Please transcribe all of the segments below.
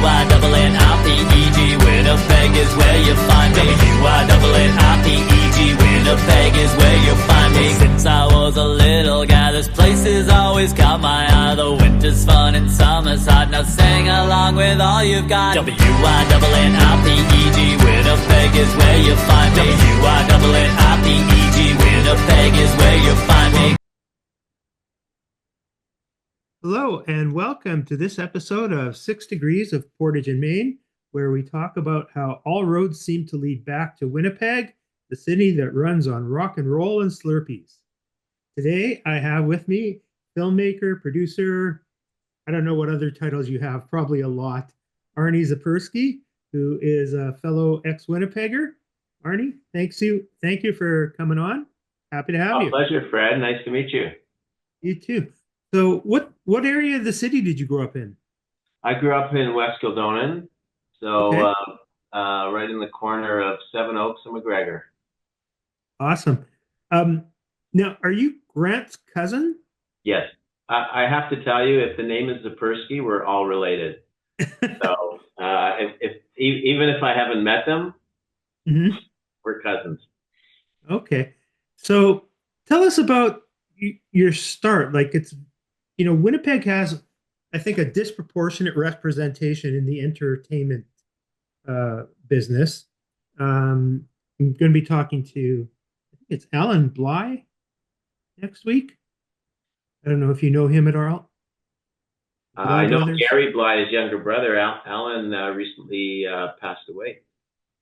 W-I-N-N-I-P-E-G, Winnipeg is where you find me. W-I-N-N-I-P-E-G, Winnipeg is where you find me. Since I was a little guy, this place has always caught my eye. The winter's fun and summer's hot, now sing along with all you've got. W-I-N-N-I-P-E-G, Winnipeg is where you find me. W-I-N-N-I-P-E-G, Winnipeg is where you find me. Hello, and welcome to this episode of 6 Degrees of Portage in Maine, where we talk about how all roads seem to lead back to Winnipeg, the city that runs on rock and roll and Slurpees. Today, I have with me filmmaker, producer, I don't know what other titles you have, probably a lot, Arnie Zipursky, who is a fellow ex-Winnipegger. Arnie, thank you for coming on. Happy to have you. Pleasure, Fred. Nice to meet you. You too. So what area of the city did you grow up in? I grew up in West Kildonan, so Okay. right in the corner of Seven Oaks and McGregor. Awesome. Now, are you Grant's cousin? Yes. I have to tell you, if the name is Zipursky, we're all related. So even if I haven't met them, we're cousins. Okay. So tell us about your start. Like Winnipeg has, I think, a disproportionate representation in the entertainment business. I'm going to be talking to, I think it's Alan Bly next week. I don't know if you know him at all. I know Gary Bly, his younger brother. Alan recently passed away.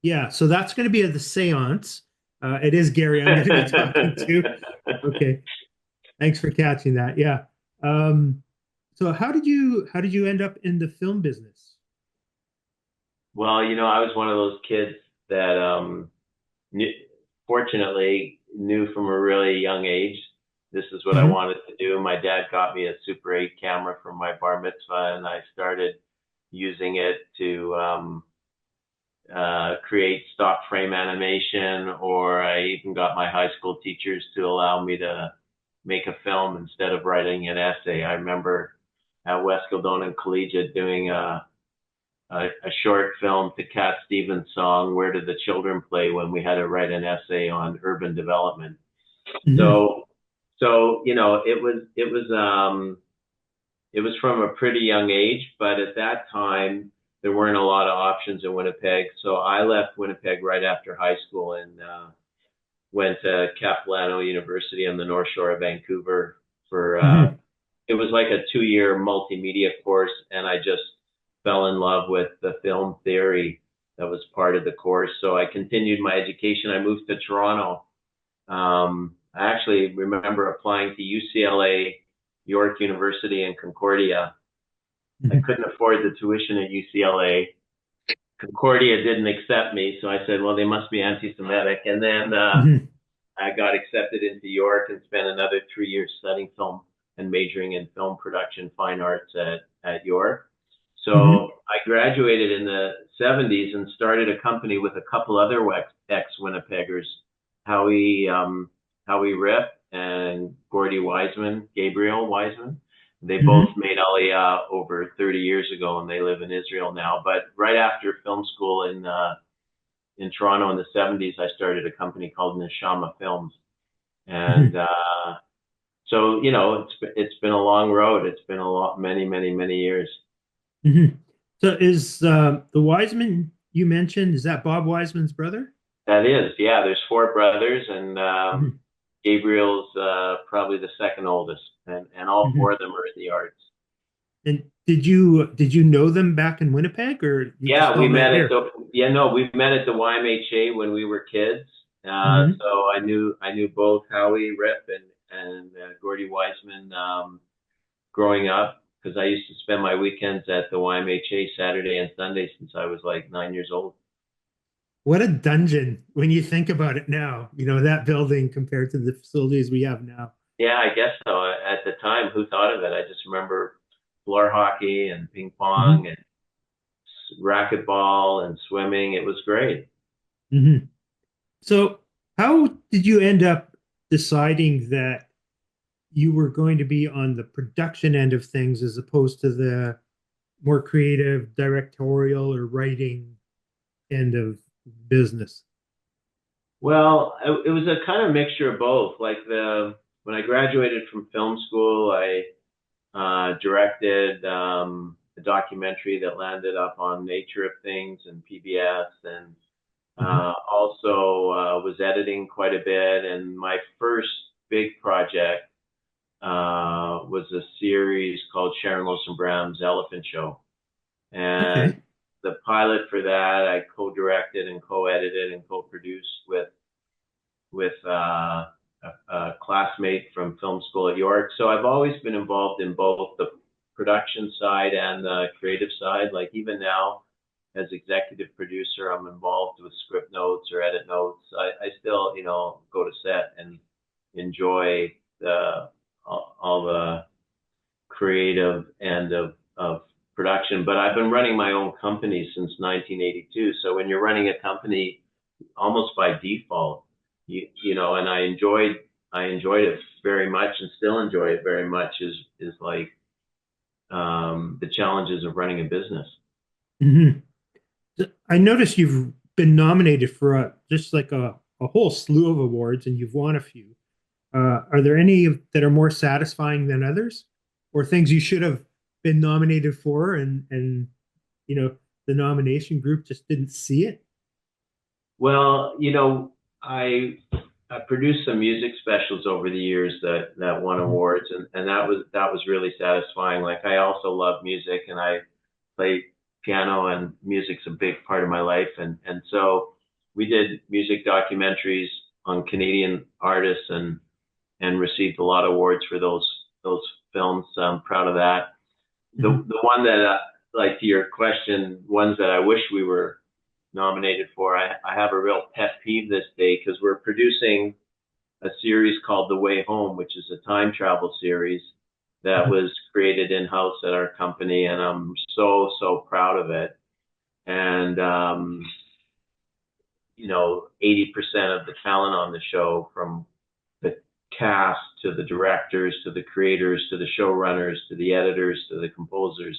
Yeah, so that's going to be at the seance. It is Gary I'm going to be talking to. Okay. Thanks for catching that. Yeah. So how did you end up in the film business? Well, I was one of those kids that fortunately knew from a really young age this is what I wanted to do. My dad got me a Super 8 camera for my bar mitzvah, and I started using it to create stock frame animation, or I even got my high school teachers to allow me to make a film instead of writing an essay. I remember at West Kildonan Collegiate doing a short film to Cat Stevens' song, Where Did the Children Play, when we had to write an essay on urban development. So it was from a pretty young age, but at that time there weren't a lot of options in Winnipeg. So I left Winnipeg right after high school and went to Capilano University on the North Shore of Vancouver for it was like a 2-year multimedia course, and I just fell in love with the film theory that was part of the course. So I continued my education. I moved to Toronto. I actually remember applying to UCLA, York University, and Concordia. I couldn't afford the tuition at UCLA. Concordia didn't accept me, so I said, well, they must be anti-Semitic. And then I got accepted into York and spent another 3 years studying film and majoring in film production, fine arts at York. So I graduated in the 70s and started a company with a couple other ex-Winnipeggers, Howie Rip and Gabriel Wiseman. They both made Aliyah over 30 years ago, and they live in Israel now. But right after film school in Toronto in the 70s, I started a company called Neshama Films. And so, it's been a long road. It's been many years. So is the Wiseman you mentioned, is that Bob Wiseman's brother? That is, yeah. There's 4 brothers, and Gabriel's probably the second oldest, and all 4 of them are in the arts. And did you know them back in Winnipeg, or we met at we met at the YMHA when we were kids. So I knew both Howie Rip and Gordy Wiseman growing up, because I used to spend my weekends at the YMHA Saturday and Sunday since I was like 9 years old. What a dungeon when you think about it now, that building compared to the facilities we have now. Yeah, I guess so. At the time, who thought of it? I just remember floor hockey and ping pong and racquetball and swimming. It was great. So how did you end up deciding that you were going to be on the production end of things as opposed to the more creative, directorial, or writing end of business? Well, it was a kind of mixture of both. Like the when I graduated from film school, I directed a documentary that landed up on Nature of Things and PBS, and Hmm. also was editing quite a bit. And my first big project was a series called Sharon Lawson Brown's Elephant Show. And Okay. the pilot for that I co-directed and co-edited and co-produced with a classmate from film school at York. So I've always been involved in both the production side and the creative side. Like even now, as executive producer, I'm involved with script notes or edit notes. I still, go to set and enjoy all the creative end of production. But I've been running my own company since 1982. So when you're running a company, almost by default, and I enjoyed it very much and still enjoy it very much. Is like the challenges of running a business. Hmm. I noticed you've been nominated for just like a whole slew of awards, and you've won a few. Are there any that are more satisfying than others, or things you should have been nominated for, and the nomination group just didn't see it? Well, I produced some music specials over the years that won Mhm. awards, and that was really satisfying. Like I also love music, and I play piano, and music's a big part of my life, and so we did music documentaries on Canadian artists and received a lot of awards for those films. So I'm proud of that. Mhm. The one that like to your question, ones that I wish we were nominated for. I have a real pet peeve this day because we're producing a series called The Way Home, which is a time travel series that Mhm. was created in house at our company, and I'm so proud of it. And 80% of the talent on the show, from the cast to the directors to the creators to the showrunners to the editors to the composers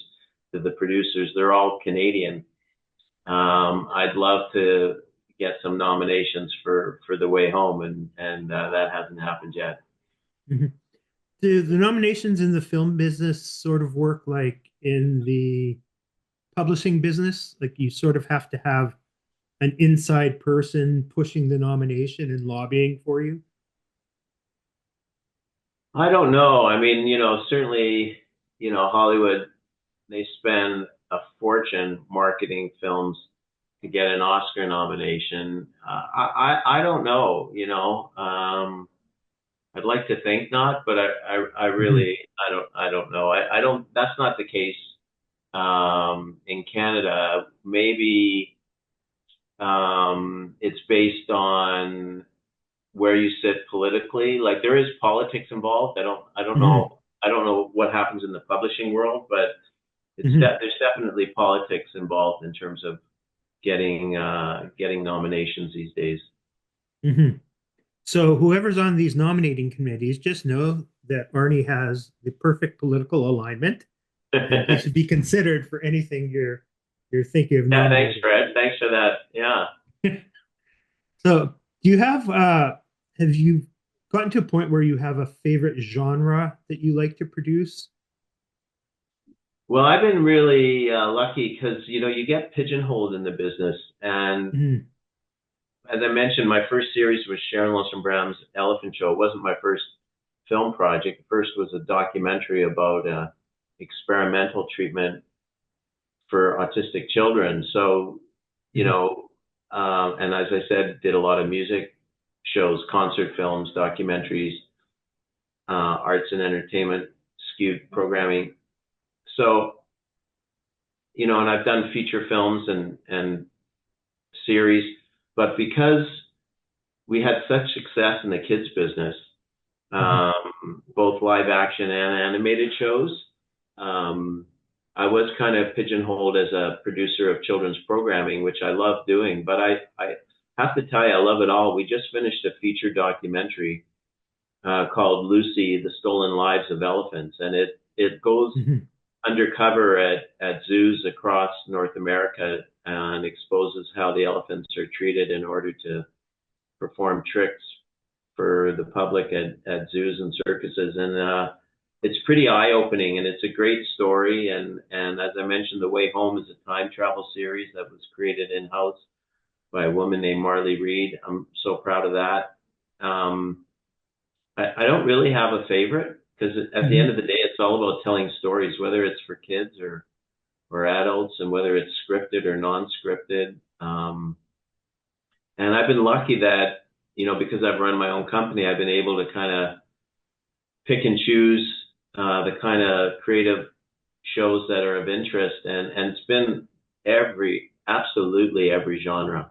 to the producers, they're all Canadian. I'd love to get some nominations for The Way Home, and that hasn't happened yet. Mhm. Do the nominations in the film business sort of work like in the publishing business? Like you sort of have to have an inside person pushing the nomination and lobbying for you? I don't know. I mean, certainly, Hollywood, they spend a fortune marketing films to get an Oscar nomination. I don't know. I'd like to think not, but I Mhm. really I don't know. I don't. That's not the case in Canada. Maybe it's based on where you sit politically. Like there is politics involved. I don't Mhm. know. I don't know what happens in the publishing world, but Mhm. there's definitely politics involved in terms of getting nominations these days. Mhm. So whoever's on these nominating committees, just know that Arnie has the perfect political alignment, and he Yeah, should be considered for anything you're thinking of thanks, nominating. Fred. Thanks for that. Yeah. So, do you have you gotten to a point where you have a favorite genre that you like to produce? Well, I've been really lucky because you get pigeonholed in the business, and Mhm. as I mentioned, my first series was Sharon Lawson Brown's Elephant Show. It wasn't my first film project. The first was a documentary about experimental treatment for autistic children. So, Mhm. and as I said, did a lot of music shows, concert films, documentaries, arts and entertainment skewed programming. So, and I've done feature films and series, but because we had such success in the kids business, Mhm. both live action and animated shows. Um, I was kind of pigeonholed as a producer of children's programming, which I love doing, but I have to tell you, I love it all. We just finished a feature documentary called Lucy, The Stolen Lives of Elephants, and it goes Mhm. undercover at zoos across North America and exposes how the elephants are treated in order to perform tricks for the public at zoos and circuses. And it's pretty eye-opening, and it's a great story. And as I mentioned, The Way Home is a time travel series that was created in-house by a woman named Marley Reed. I'm so proud of that. I don't really have a favorite because at the end of the day, it's all about telling stories, whether it's for kids or adults, and whether it's scripted or non-scripted. And I've been lucky that, because I've run my own company, I've been able to kind of pick and choose the kind of creative shows that are of interest, and it's been absolutely every genre,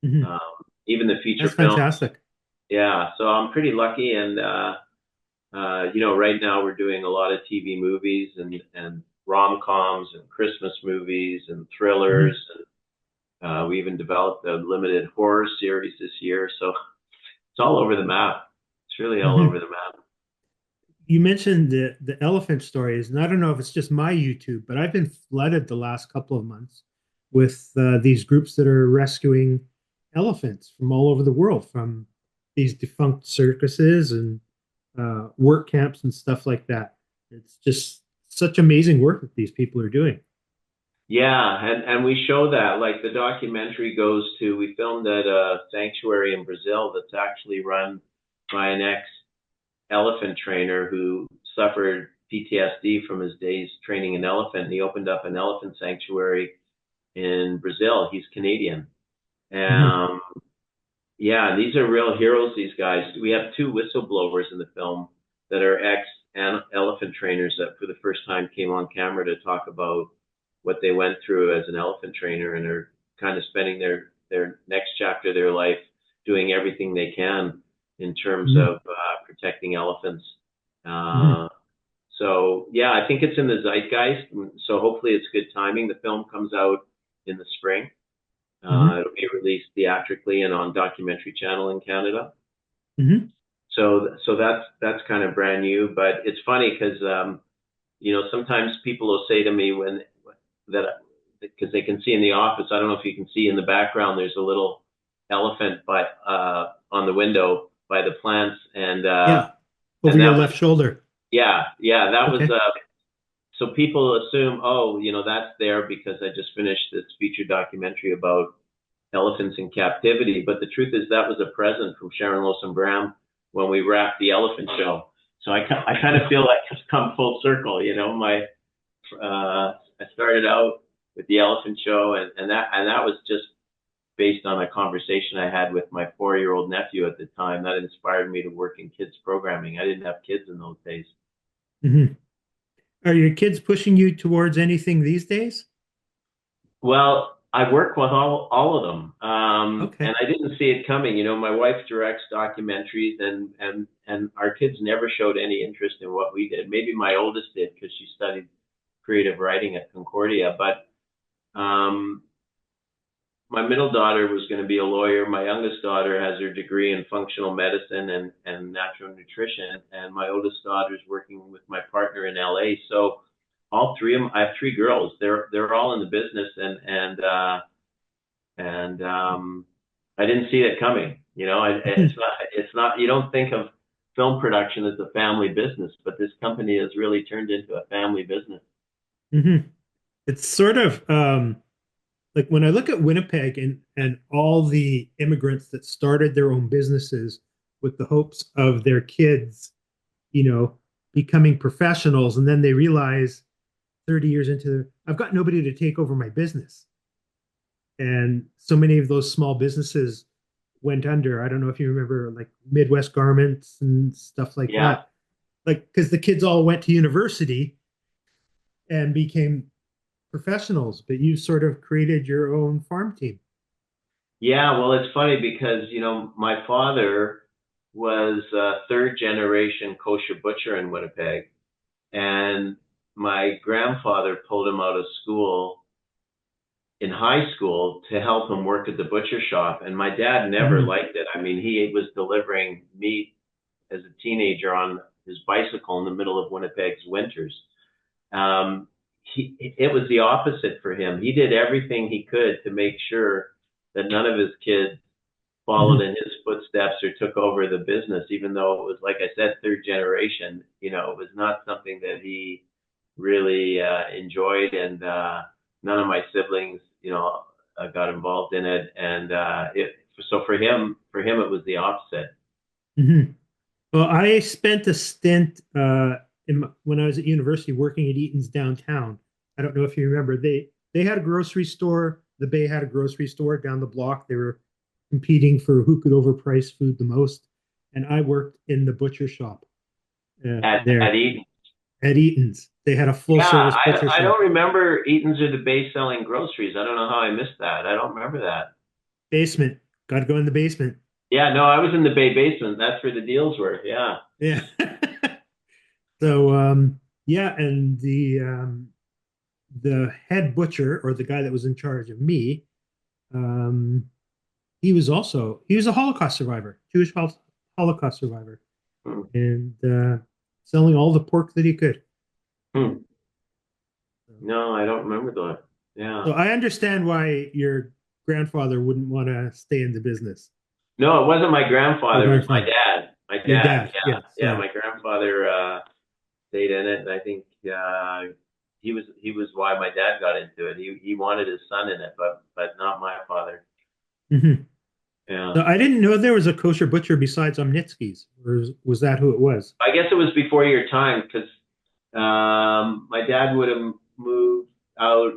even the feature That's film. fantastic. Yeah, so I'm pretty lucky, and right now we're doing a lot of TV movies and rom-coms and Christmas movies and thrillers, and we even developed a limited horror series this year. So it's all over the map. It's really all over the map. You mentioned the elephant stories, and I don't know if it's just my YouTube, but I've been flooded the last couple of months with these groups that are rescuing elephants from all over the world, from these defunct circuses and work camps and stuff like that. It's just such amazing work that these people are doing. Yeah, and we show that. Like the documentary we filmed at a sanctuary in Brazil that's actually run by an ex-elephant trainer who suffered PTSD from his days training an elephant. And he opened up an elephant sanctuary in Brazil. He's Canadian. Yeah, these are real heroes, these guys. We have two whistleblowers in the film that are ex-elephant trainers that for the first time came on camera to talk about what they went through as an elephant trainer, and are kind of spending their next chapter of their life doing everything they can in terms of protecting elephants. So, yeah, I think it's in the zeitgeist. So hopefully it's good timing. The film comes out in the spring. It'll be released theatrically and on Documentary Channel in Canada. So that's kind of brand new. But it's funny because sometimes people will say to me because they can see in the office. I don't know if you can see in the background. There's a little elephant on the window by the plants, and over your left shoulder. Yeah, that was. So people assume, that's there because I just finished this feature documentary about elephants in captivity. But the truth is that was a present from Sharon Lowson Graham when we wrapped the elephant show. So I kind of feel like it's come full circle. I started out with the elephant show, and that was just based on a conversation I had with my 4-year-old nephew at the time. That inspired me to work in kids programming. I didn't have kids in those days. Are your kids pushing you towards anything these days? Well, I work with all of them, and I didn't see it coming. My wife directs documentaries, and our kids never showed any interest in what we did. Maybe my oldest did because she studied creative writing at Concordia, but my middle daughter was going to be a lawyer. My youngest daughter has her degree in functional medicine and natural nutrition. And my oldest daughter is working with my partner in LA. So all three of them, I have 3 girls. They're all in the business, and I didn't see it coming. It's not. You don't think of film production as a family business, but this company has really turned into a family business. It's sort of like when I look at Winnipeg and all the immigrants that started their own businesses with the hopes of their kids, becoming professionals, and then they realize 30 years into I've got nobody to take over my business. And so many of those small businesses went under. I don't know if you remember, like Midwest Garments and stuff like that. Like, because the kids all went to university and became professionals, but you sort of created your own farm team. Yeah, well, it's funny because, my father was a 3rd generation kosher butcher in Winnipeg, and my grandfather pulled him out of school in high school to help him work at the butcher shop. And my dad never liked it. I mean, he was delivering meat as a teenager on his bicycle in the middle of Winnipeg's winters. it was the opposite for him. He did everything he could to make sure that none of his kids followed Mhm. in his footsteps or took over the business, even though it was, like I said, third generation. It was not something that he really enjoyed, and none of my siblings, got involved in it. And so for him, it was the opposite. Mhm. Well, I spent a stint when I was at university working at Eaton's downtown. I don't know if you remember. They had a grocery store. The Bay had a grocery store down the block. They were competing for who could overprice food the most. And I worked in the butcher shop At there Eaton. at Eaton's. They had a full Yeah, service butcher I don't shop. remember Eaton's or the Bay selling groceries. I don't know how I missed that. I don't remember that. Basement. Got to go in the basement. Yeah, no, I was in the Bay basement. That's where the deals were. Yeah. Yeah. So yeah, and the head butcher or the guy that was in charge of me, um, he was a Holocaust survivor, Holocaust survivor, Hmm. and selling all the pork that he could. Hmm. No, I don't remember that. Yeah. So I understand why your grandfather wouldn't want to stay in the business. No, it wasn't my Your grandfather. It was my grandfather, dad. My your dad. dad, Yeah, yeah, yeah. sorry. My grandfather stayed in it, and I think he was why my dad got into it. He wanted his son in it, but not my father. Mhm. Yeah. So I didn't know there was a kosher butcher besides Omnitsky's, or was that who it was? I guess it was before your time because my dad would have moved out.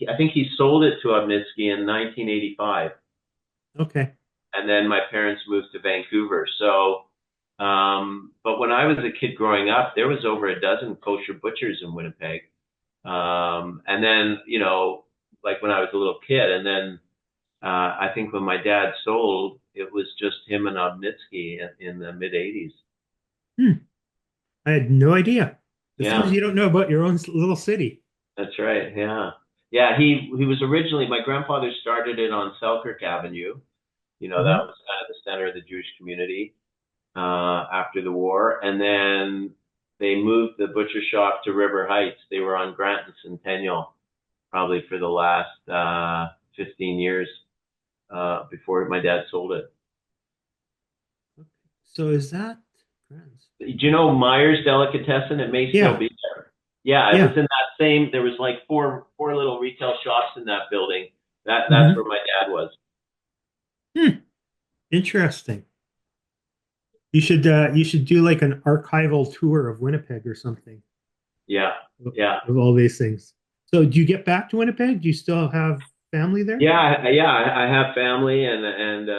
I think he sold it to Obnitsky in 1985, Okay. and then my parents moved to Vancouver. So, but when I was a kid growing up, there was over a dozen kosher butchers in Winnipeg. And then, like when I was a little kid, and then I think when my dad sold, it was just him and Obnitsky in the mid 80s. Hmm. I had no idea. As soon as Yeah. you don't know about your own little city. That's right. Yeah. Yeah. He was originally, my grandfather started it on Selkirk Avenue. That Mhm. was kind of the center of the Jewish community after the war. And then they moved the butcher shop to River Heights. They were on Grant and Centennial probably for the last 15 years before my dad sold it. So is that France? Do you know Myers Delicatessen? It may still Yeah, be there. Yeah, it was yeah. in that same. There was like four little retail shops in that building. That's where Hmm. my dad was. Hmm. Interesting. You should do like an archival tour of Winnipeg or something Yeah, yeah, of all these things. So do you get back to Winnipeg? Do you still have family there? yeah. I have family and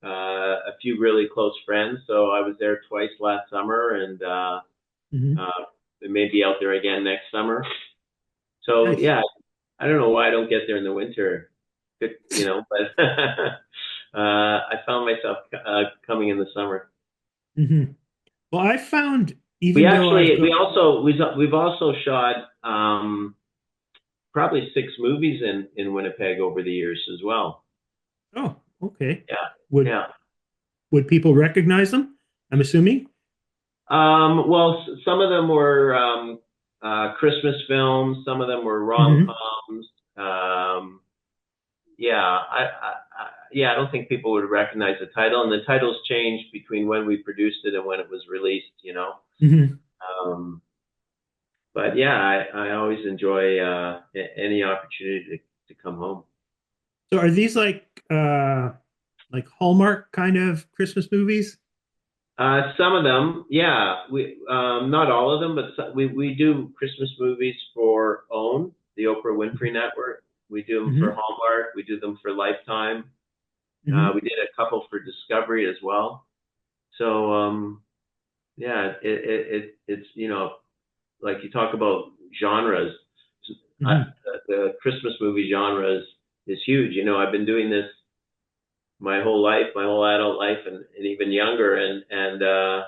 a few really close friends. So I was there twice last summer, and Hmm. uh, maybe out there again next summer. So Nice. yeah, I don't know why I don't get there in the winter. But I found myself coming in the summer. Hmm. Well, I found We even though I've actually got we've also shot probably 6 movies in Winnipeg over the years as well. oh, okay. Yeah, Would yeah. would people recognize them? I'm assuming. Well, some of them were Christmas films. Some of them were Hmm. rom-coms. Yeah, I don't think people would recognize the title, and the titles changed between when we produced it and when it was released. Hmm. Um, but yeah, I always enjoy any opportunity to come home. So are these like Hallmark kind of Christmas movies? Some of them, yeah, we not all of them, but we do Christmas movies for OWN, the Oprah Winfrey Network. We do them for Hmm. Hallmark. We do them for Lifetime. Hmm. We did a couple for Discovery as well. So yeah, it's like you talk about genres. I, Hmm. the Christmas movie genre is huge. I've been doing this my whole life, my whole adult life, and even younger. And a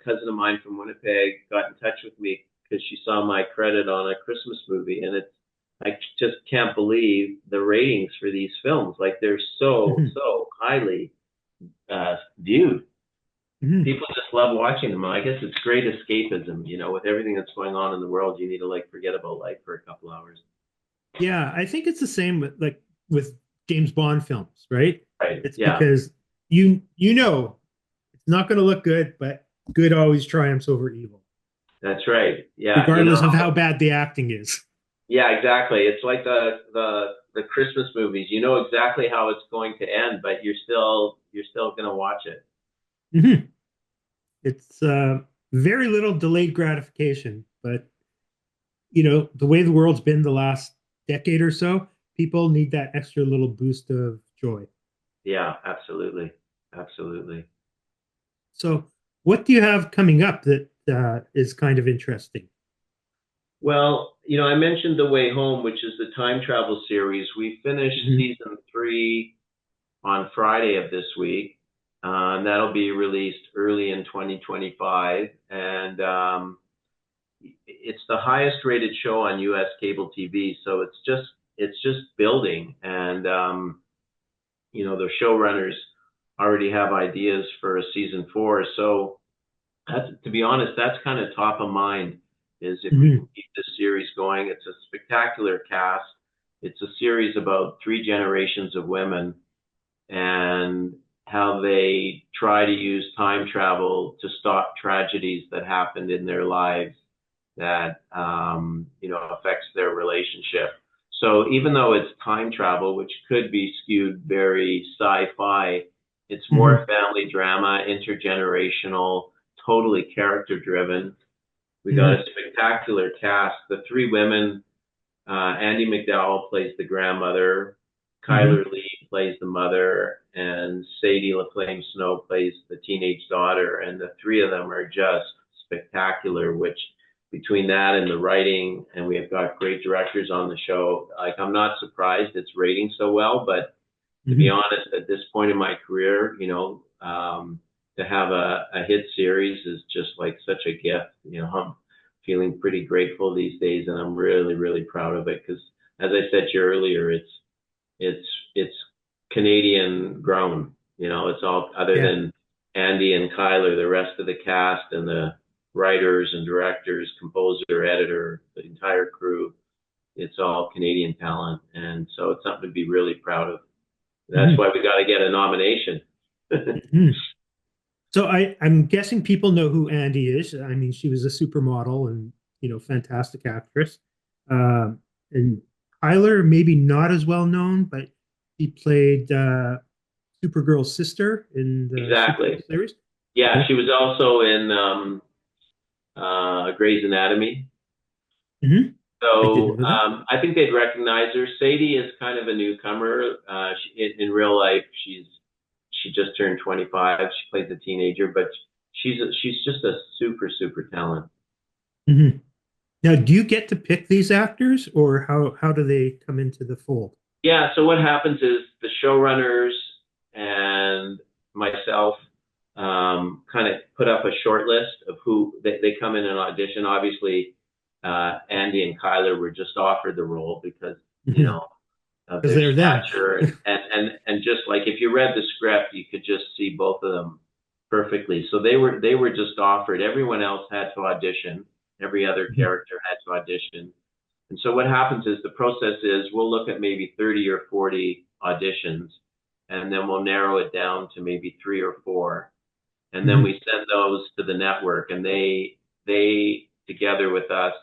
cousin of mine from Winnipeg got in touch with me because she saw my credit on a Christmas movie, and I just can't believe the ratings for these films. Like they're so Hmm. so highly viewed. Mhm. People just love watching them. I guess it's great escapism. With everything that's going on in the world, you need to like forget about life for a couple hours. Yeah, I think it's the same with with James Bond films, right? Right. It's Yeah. because you know it's not going to look good, but good always triumphs over evil, That's right. Yeah. regardless of how bad the acting is. Yeah, exactly. It's like the Christmas movies. You know exactly how it's going to end, but you're still going to watch it. Mhm. It's very little delayed gratification, but the way the world's been the last decade or so, people need that extra little boost of joy. Yeah, absolutely. Absolutely. So, what do you have coming up that is kind of interesting? Well, I mentioned The Way Home, which is the time travel series. We finished Mhm. season 3 on Friday of this week. And that'll be released early in 2025. And it's the highest rated show on US cable TV. So it's just building. And the showrunners already have ideas for a season 4. So to be honest, that's kind of top of mind. Is if we can Mhm. keep this series going. It's a spectacular cast. It's a series about 3 generations of women and how they try to use time travel to stop tragedies that happened in their lives that affects their relationship. So even though it's time travel, which could be skewed very sci-fi, it's more Mhm. family drama, intergenerational, totally character driven. We got a Mhm. spectacular cast. The 3 women, Andy McDowell plays the grandmother, Mhm. Kyler Lee plays the mother, and Sadie LaFlame Snow plays the teenage daughter. And the 3 of them are just spectacular, which between that and the writing, and we have got great directors on the show. Like, I'm not surprised it's rating so well, but to be Mhm. honest, at this point in my career, to have a hit series is just like such a gift. I'm feeling pretty grateful these days, and I'm really, really proud of it because, as I said to you earlier, it's it's Canadian grown. It's all other Yeah. than Andy and Kyler, the rest of the cast and the writers and directors, composer, editor, the entire crew. It's all Canadian talent, and so it's something to be really proud of. That's Mhm. why we got to get a nomination. Mhm. So I'm guessing people know who Andy is. I mean, she was a supermodel and fantastic actress. And Tyler, maybe not as well known, but he played Supergirl's sister in the Supergirl Exactly. series. Yeah, Okay. she was also in Grey's Anatomy. Hmm. I didn't So know that. I think they'd recognize her. Sadie is kind of a newcomer. In real life, she just turned 25. She plays a teenager, but she's just a super super talent. Hmm. Now, do you get to pick these actors, or how do they come into the fold? Yeah. So what happens is the showrunners and myself kind of put up a short list of who they come in and audition. Obviously, Andy and Kyler were just offered the role because Because of their they're them. stature and just like if you read the script, you could just see both of them perfectly. So they were just offered. Everyone else had to audition. Every other character had to audition. And so what happens is the process is we'll look at maybe 30 or 40 auditions, and then we'll narrow it down to maybe 3 or 4, and then Mhm. we send those to the network, and they together with us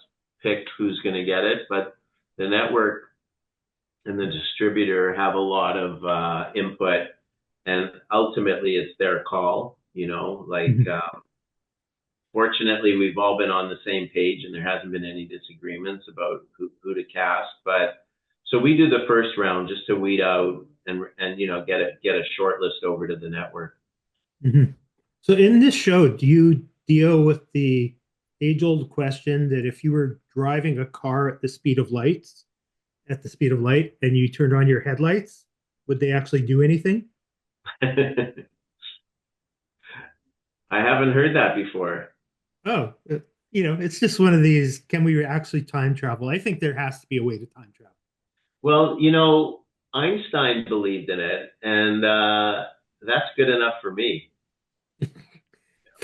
pick who's going to get it. But the network and the distributor have a lot of input, and ultimately it's their call. Like Mhm. fortunately, we've all been on the same page, and there hasn't been any disagreements about who to cast. But so we do the first round just to weed out and get a short list over to the network. Mhm. So in this show, do you deal with the age-old question that if you were driving a car at the speed of light, and you turned on your headlights, would they actually do anything? I haven't heard that before. Oh, it's just one of these, can we actually time travel? I think there has to be a way to time travel. Well, Einstein believed in it, and that's good enough for me.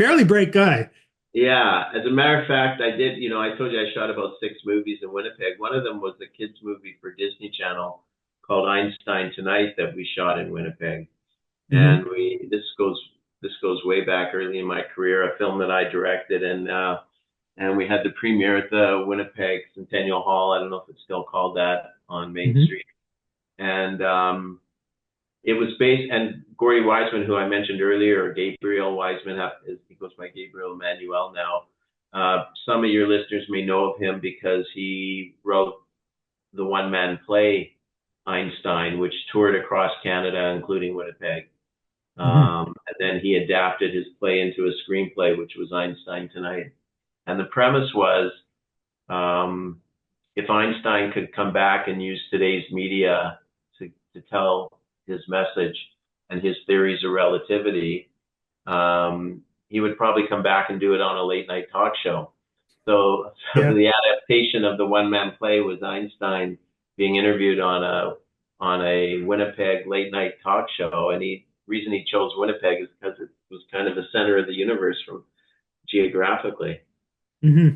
fairly bright guy. Yeah, as a matter of fact, I did, I told you I shot about 6 movies in Winnipeg. One of them was a kids movie for Disney Channel called Einstein Tonight that we shot in Winnipeg. Hmm. And this goes way back early in my career, a film that I directed, and we had the premiere at the Winnipeg Centennial Hall. I don't know if it's still called that, on Main Hmm. Street. And it was based, and Gory Wiseman, who I mentioned earlier, or Gabriel Wiseman, he goes by Gabriel Emmanuel now. Some of your listeners may know of him because he wrote the one-man play Einstein, which toured across Canada, including Winnipeg. Hmm. And then he adapted his play into a screenplay, which was Einstein Tonight. And the premise was, um, if Einstein could come back and use today's media to tell his message and his theories of relativity, he would probably come back and do it on a late night talk show. So Yeah. the adaptation of the one man play was Einstein being interviewed on a Winnipeg late night talk show, and the reason he chose Winnipeg is because it was kind of the center of the universe from geographically. Hmm.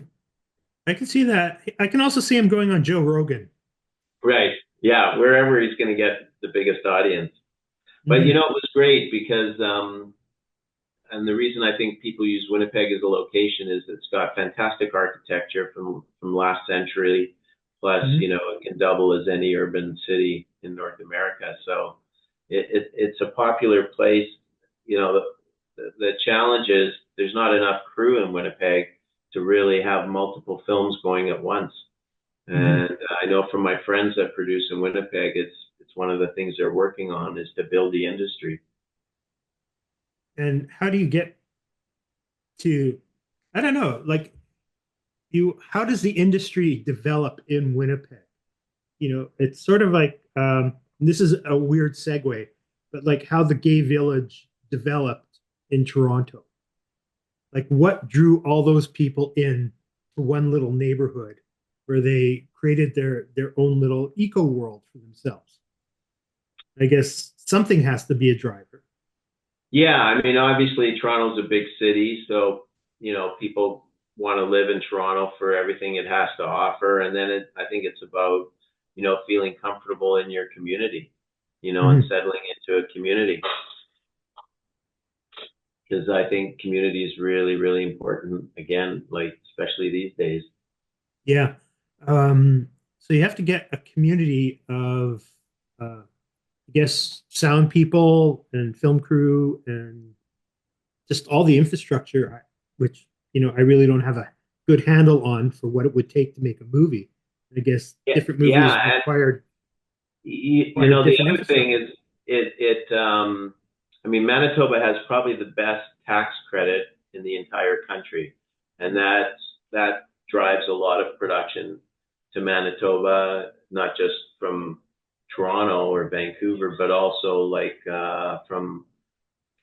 I can see that. I can also see him going on Joe Rogan. Right. Yeah, wherever he's going to get the biggest audience. But Hmm. it was great because, and the reason I think people use Winnipeg as a location is it's got fantastic architecture from last century. Plus, Hmm. it can double as any urban city in North America. So it's a popular place. The challenge is there's not enough crew in Winnipeg to really have multiple films going at once. Hmm. And I know from my friends that produce in Winnipeg, it's one of the things they're working on is to build the industry. And how do you get to, I don't know, like how does the industry develop in Winnipeg? It's sort of like, this is a weird segue, but like how the gay village developed in Toronto. Like what drew all those people in to one little neighborhood where they created their own little eco world for themselves. I guess something has to be a driver. Yeah, I mean, obviously Toronto's a big city, so people want to live in Toronto for everything it has to offer, and then I think it's about feeling comfortable in your community, and Mhm. settling into a community because I think community is really, really important. Again, like especially these days. Yeah. So you have to get a community of, I guess, sound people and film crew and just all the infrastructure, which, I really don't have a good handle on for what it would take to make a movie. I guess Yeah, different movies yeah, and required the different other thing infrastructure. is I mean, Manitoba has probably the best tax credit in the entire country, and that drives a lot of production to Manitoba, not just from Toronto or Vancouver, but also like from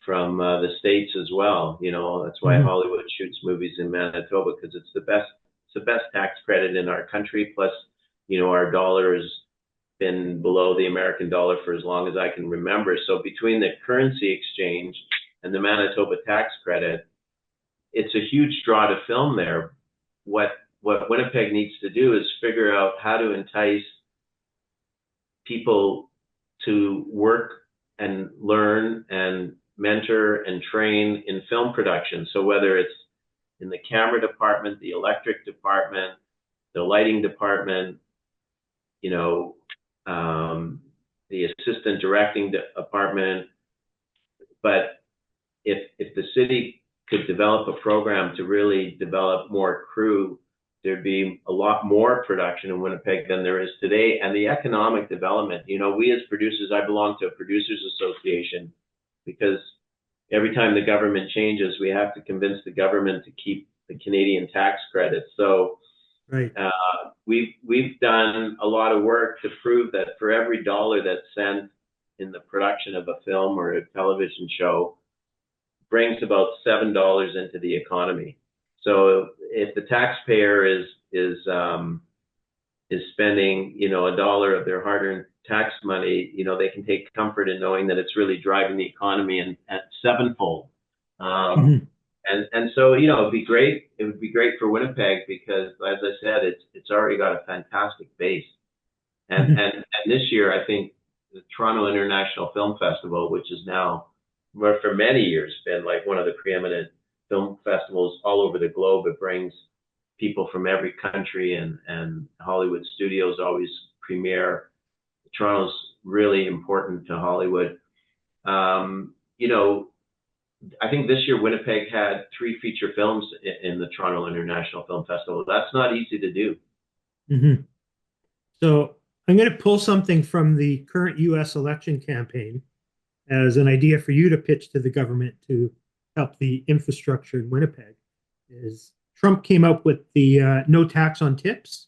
the states as well. That's why Mhm. Hollywood shoots movies in Manitoba because it's the best tax credit in our country. Plus, our dollar has been below the American dollar for as long as I can remember. So between the currency exchange and the Manitoba tax credit, it's a huge draw to film there. What Winnipeg needs to do is figure out how to entice people to work and learn and mentor and train in film production. So whether it's in the camera department, the electric department, the lighting department, you know, the assistant directing department. But if the city could develop a program to really develop more crew, there'd be a lot more production in Winnipeg than there is today. And the economic development, we as producers, I belong to a producers association because every time the government changes, we have to convince the government to keep the Canadian tax credit. So Right. we've done a lot of work to prove that for every dollar that's spent in the production of a film or a television show, brings about $7 into the economy. So if the taxpayer is spending a dollar of their hard-earned tax money, they can take comfort in knowing that it's really driving the economy and at sevenfold. Um, Mhm. And so, it'd be great. It would be great for Winnipeg because, as I said, it's already got a fantastic base. Mhm. And this year, I think the Toronto International Film Festival, which is now, well, for many years, been like one of the preeminent film festivals all over the globe. It brings people from every country, and Hollywood studios always premiere. Toronto's really important to Hollywood. You know, I think this year Winnipeg had 3 feature films in the Toronto International Film Festival. That's not easy to do. Mhm. So I'm going to pull something from the current US election campaign as an idea for you to pitch to the government to help the infrastructure in Winnipeg. Is Trump came up with the no tax on tips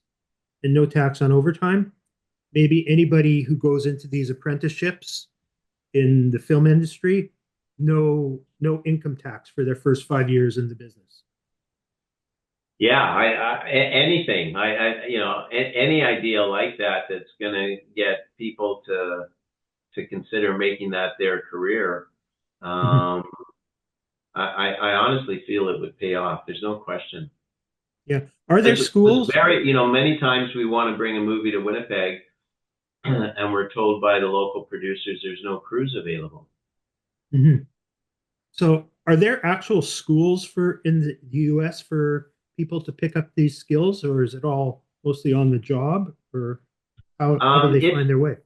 and no tax on overtime. Maybe anybody who goes into these apprenticeships in the film industry, no income tax for their first 5 years in the business. Yeah, anything, any idea like that that's going to get people to consider making that their career. Mhm. Um, I honestly feel it would pay off. There's no question. Yeah. Are there It's schools? very, many times we want to bring a movie to Winnipeg, and we're told by the local producers there's no crews available. Mhm. So, are there actual schools for in the US for people to pick up these skills, or is it all mostly on the job, or how do Um, they it's find their way?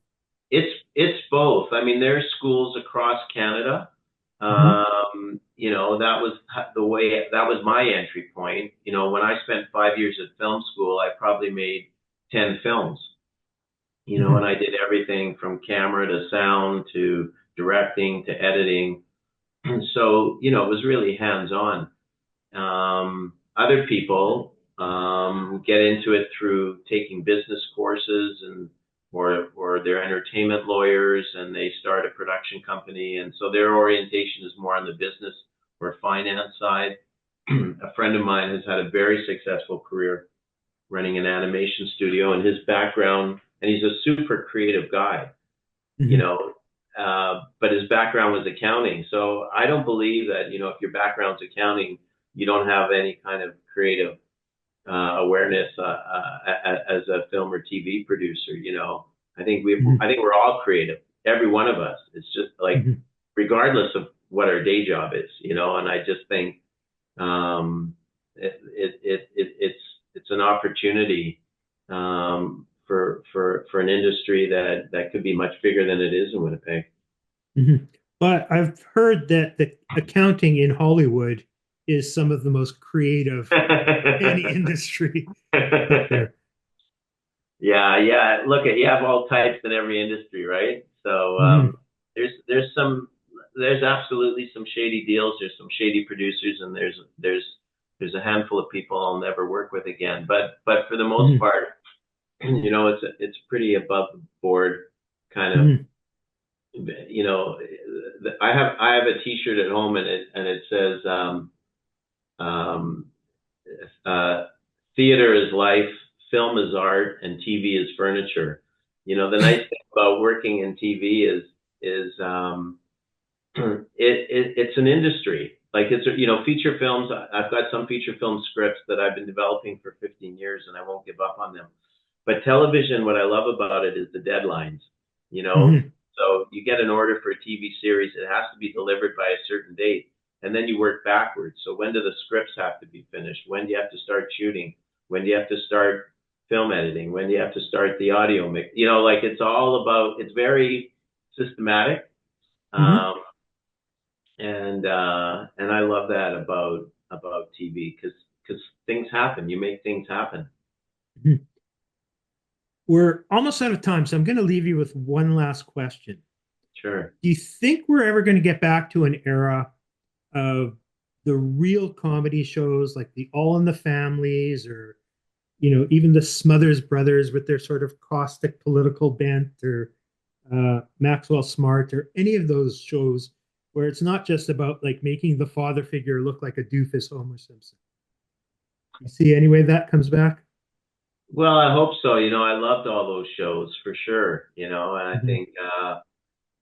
it's both. I mean, there's schools across Canada. Hmm. That was the way, that was my entry point. When I spent 5 years at film school, I probably made 10 films. And Hmm. I did everything from camera to sound to directing to editing. So, it was really hands-on. Other people get into it through taking business courses, or they're entertainment lawyers and they start a production company, and so their orientation is more on the business or finance side. A friend of mine has had a very successful career running an animation studio, and his background, and he's a super creative guy, you Hmm. know, but his background was accounting. So I don't believe that, if your background's accounting, you don't have any kind of creative awareness as a film or TV producer. Hmm. I think we're all creative, every one of us. It's just like, Hmm. regardless of what our day job is, and I just think um, it's an opportunity for an industry that could be much bigger than it is in Winnipeg. Hmm. But I've heard that the accounting in Hollywood is some of the most creative of any industry out there. Yeah, yeah. Look, you have all types in every industry, right? So Hmm. there's absolutely some shady deals. There's some shady producers, and there's a handful of people I'll never work with again. But for the most Hmm. part, it's pretty above the board kind of. Hmm. I have a T-shirt at home, and it says um, uh, theater is life, film is art, and TV is furniture. The nice thing about working in TV is it's an industry. Like, it's feature films. I've got some feature film scripts that I've been developing for 15 years, and I won't give up on them. But television, what I love about it is the deadlines. You know, Hmm. so you get an order for a TV series, it has to be delivered by a certain date, and then you work backwards. So when do the scripts have to be finished? When do you have to start shooting? When do you have to start film editing? When do you have to start the audio mix? Like, it's all about. It's very systematic. Hmm. Um, and I love that about TV, because things happen. You make things happen. Hmm. We're almost out of time, so I'm going to leave you with one last question. Sure. Do you think we're ever going to get back to an era of the real comedy shows like the All in the Families, or even the Smothers Brothers with their sort of caustic political bent, or Maxwell Smart, or any of those shows where it's not just about like making the father figure look like a doofus Homer Simpson? You see any way that comes back? Well, I hope so. I loved all those shows for sure. And I Mhm. think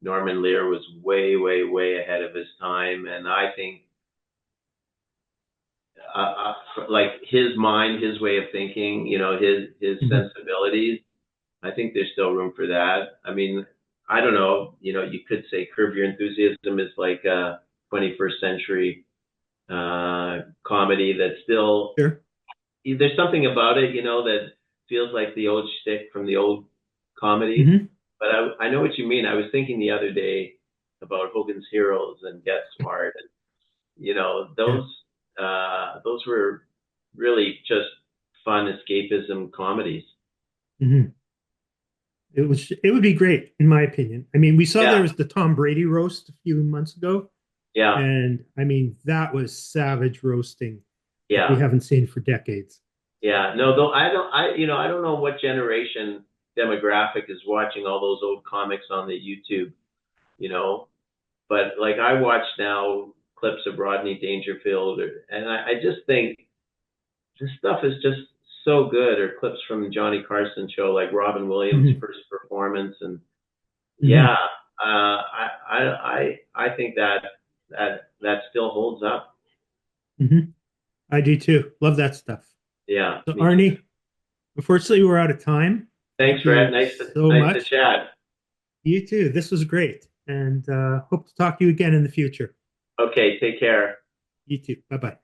Norman Lear was way, way, way ahead of his time. And I think like his mind, his way of thinking, his sensibilities. I think there's still room for that. I mean, I don't know. You could say Curb Your Enthusiasm is like a 21st century comedy that's still. Sure. There's something about it, that feels like the old shtick from the old comedies. Mm-hmm. But I know what you mean. I was thinking the other day about Hogan's Heroes and Get Smart, and those were really just fun escapism comedies. Mm-hmm. It would be great, in my opinion. I mean, we saw there Yeah, was the Tom Brady roast a few months ago, yeah, and I mean, that was savage roasting that we yeah, haven't seen for decades. yeah. No, though I don't know what generation demographic is watching all those old comics on the YouTube, you know. But like I watch now clips of Rodney Dangerfield, and I just think this stuff is just so good. Or clips from Johnny Carson show, like Robin Williams' Mm-hmm. first performance, and Mm-hmm. yeah, I think that still holds up. Mm-hmm. I do too. Love that stuff. Yeah, So, me too. Arnie, unfortunately, we're out of time. Thanks, Thank Fred. you Nice to so nice to much. chat. You too. This was great, and hope to talk to you again in the future. Okay, take care. You too. Bye bye.